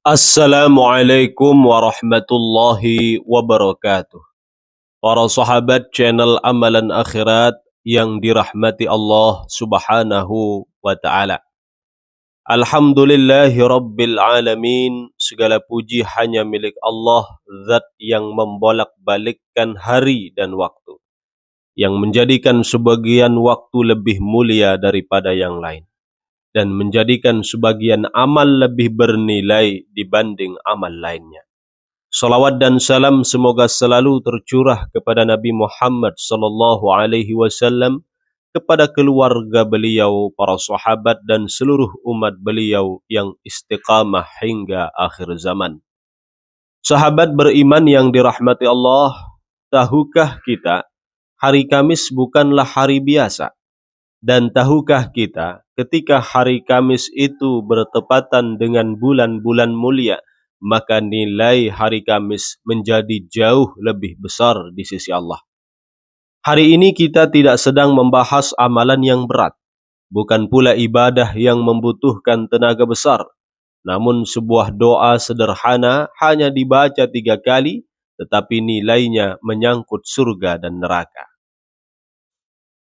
Assalamualaikum warahmatullahi wabarakatuh. Para sahabat channel Amalan Akhirat yang dirahmati Allah Subhanahu wa taala. Alhamdulillahi rabbil alamin. Segala puji hanya milik Allah, zat yang membolak-balikkan hari dan waktu, yang menjadikan sebagian waktu lebih mulia daripada yang lain, dan menjadikan sebagian amal lebih bernilai dibanding amal lainnya. Salawat dan salam semoga selalu tercurah kepada Nabi Muhammad sallallahu alaihi wasallam, kepada keluarga beliau, para sahabat dan seluruh umat beliau yang istiqamah hingga akhir zaman. Sahabat beriman yang dirahmati Allah, tahukah kita hari Kamis bukanlah hari biasa? Dan tahukah kita ketika hari Kamis itu bertepatan dengan bulan-bulan mulia, maka nilai hari Kamis menjadi jauh lebih besar di sisi Allah. Hari ini kita tidak sedang membahas amalan yang berat, bukan pula ibadah yang membutuhkan tenaga besar, namun sebuah doa sederhana hanya dibaca 3 kali, tetapi nilainya menyangkut surga dan neraka.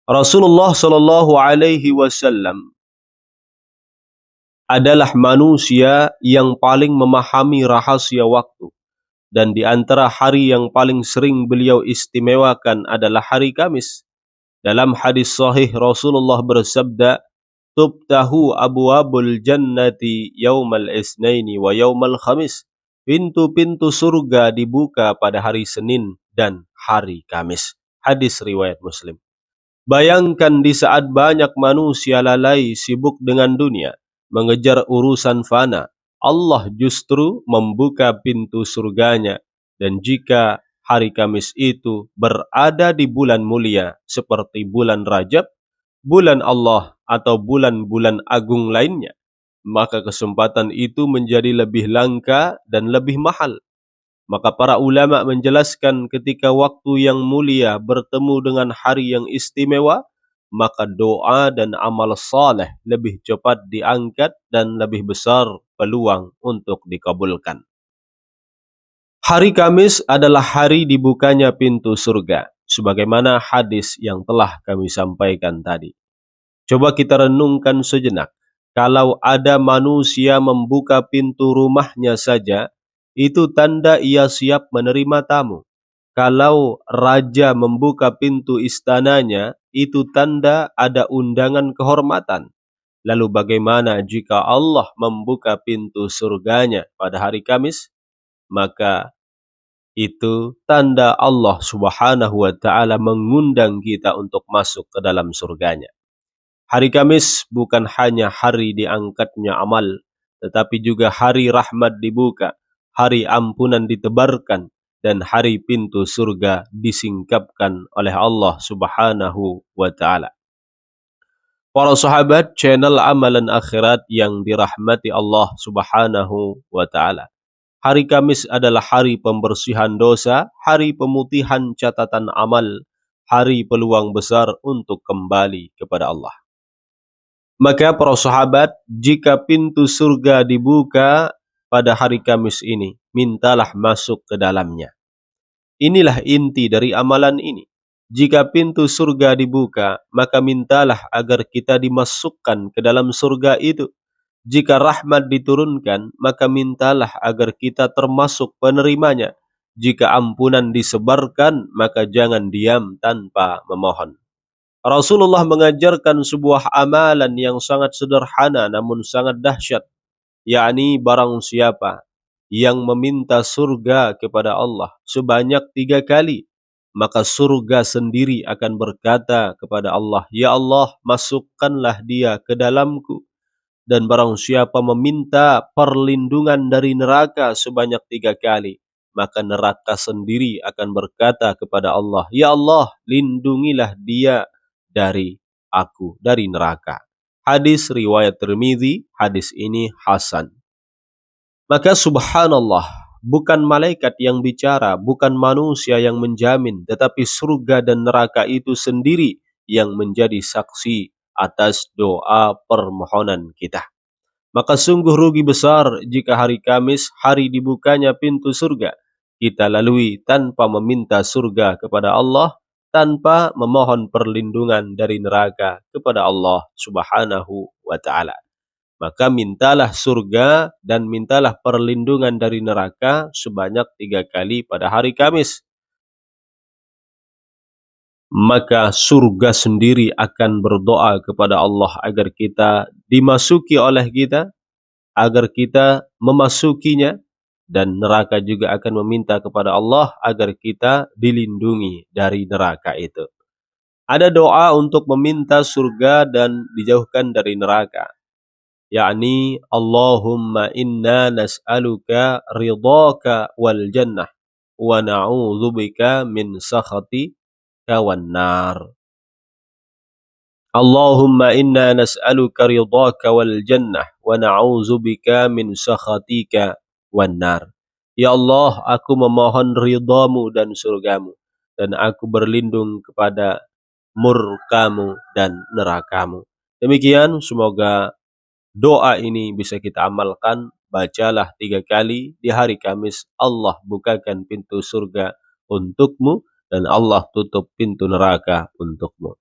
Rasulullah Shallallahu Alaihi Wasallam adalah manusia yang paling memahami rahasia waktu, dan di antara hari yang paling sering beliau istimewakan adalah hari Kamis. Dalam hadis sahih Rasulullah bersabda, "Tubtahu abwabul jannati yaumal isnaini wa yaumal khamis." Pintu-pintu surga dibuka pada hari Senin dan hari Kamis. Hadis riwayat Muslim. Bayangkan di saat banyak manusia lalai sibuk dengan dunia, mengejar urusan fana, Allah justru membuka pintu surganya. Dan jika hari Kamis itu berada di bulan mulia seperti bulan Rajab, bulan Allah atau bulan-bulan agung lainnya, maka kesempatan itu menjadi lebih langka dan lebih mahal. Maka para ulama menjelaskan ketika waktu yang mulia bertemu dengan hari yang istimewa, maka doa dan amal saleh lebih cepat diangkat dan lebih besar peluang untuk dikabulkan. Hari Kamis adalah hari dibukanya pintu surga, sebagaimana hadis yang telah kami sampaikan tadi. Coba kita renungkan sejenak. Kalau ada manusia membuka pintu rumahnya saja, itu tanda ia siap menerima tamu. Kalau raja membuka pintu istananya, itu tanda ada undangan kehormatan. Lalu bagaimana jika Allah membuka pintu surganya pada hari Kamis? Maka itu tanda Allah Subhanahu wa taala mengundang kita untuk masuk ke dalam surganya. Hari Kamis bukan hanya hari diangkatnya amal, tetapi juga hari rahmat dibuka, hari ampunan ditebarkan, dan hari pintu surga disingkapkan oleh Allah Subhanahu wa taala. Para sahabat channel Amalan Akhirat yang dirahmati Allah Subhanahu wa taala. Hari Kamis adalah hari pembersihan dosa, hari pemutihan catatan amal, hari peluang besar untuk kembali kepada Allah. Maka para sahabat, jika pintu surga dibuka pada hari Kamis ini, mintalah masuk ke dalamnya. Inilah inti dari amalan ini. Jika pintu surga dibuka, maka mintalah agar kita dimasukkan ke dalam surga itu. Jika rahmat diturunkan, maka mintalah agar kita termasuk penerimanya. Jika ampunan disebarkan, maka jangan diam tanpa memohon. Rasulullah mengajarkan sebuah amalan yang sangat sederhana namun sangat dahsyat, yakni barang siapa yang meminta surga kepada Allah sebanyak 3 kali, maka surga sendiri akan berkata kepada Allah, "Ya Allah, masukkanlah dia ke dalamku." Dan barang siapa meminta perlindungan dari neraka sebanyak 3 kali, maka neraka sendiri akan berkata kepada Allah, "Ya Allah, lindungilah dia dari aku, dari neraka." Hadis riwayat Tirmidzi, hadis ini hasan. Maka subhanallah, bukan malaikat yang bicara, bukan manusia yang menjamin, tetapi surga dan neraka itu sendiri yang menjadi saksi atas doa permohonan kita. Maka sungguh rugi besar jika hari Kamis, hari dibukanya pintu surga, kita lalui tanpa meminta surga kepada Allah, tanpa memohon perlindungan dari neraka kepada Allah Subhanahu wa Ta'ala. Maka mintalah surga dan mintalah perlindungan dari neraka sebanyak 3 kali pada hari Kamis. Maka surga sendiri akan berdoa kepada Allah agar kita dimasuki oleh kita, agar kita memasukinya, dan neraka juga akan meminta kepada Allah agar kita dilindungi dari neraka itu. Ada doa untuk meminta surga dan dijauhkan dari neraka, yakni Allahumma inna nas'aluka ridhaka wal jannah wa na'udzubika min sakhatika wan nar. Allahumma inna nas'aluka ridhaka wal jannah wa na'udzubika min sakhatika wan nar. Ya Allah, aku memohon ridhamu dan surgamu, dan aku berlindung kepada murkamu dan nerakamu. Demikian, semoga doa ini bisa kita amalkan. Bacalah 3 kali di hari Kamis. Allah bukakan pintu surga untukmu dan Allah tutup pintu neraka untukmu.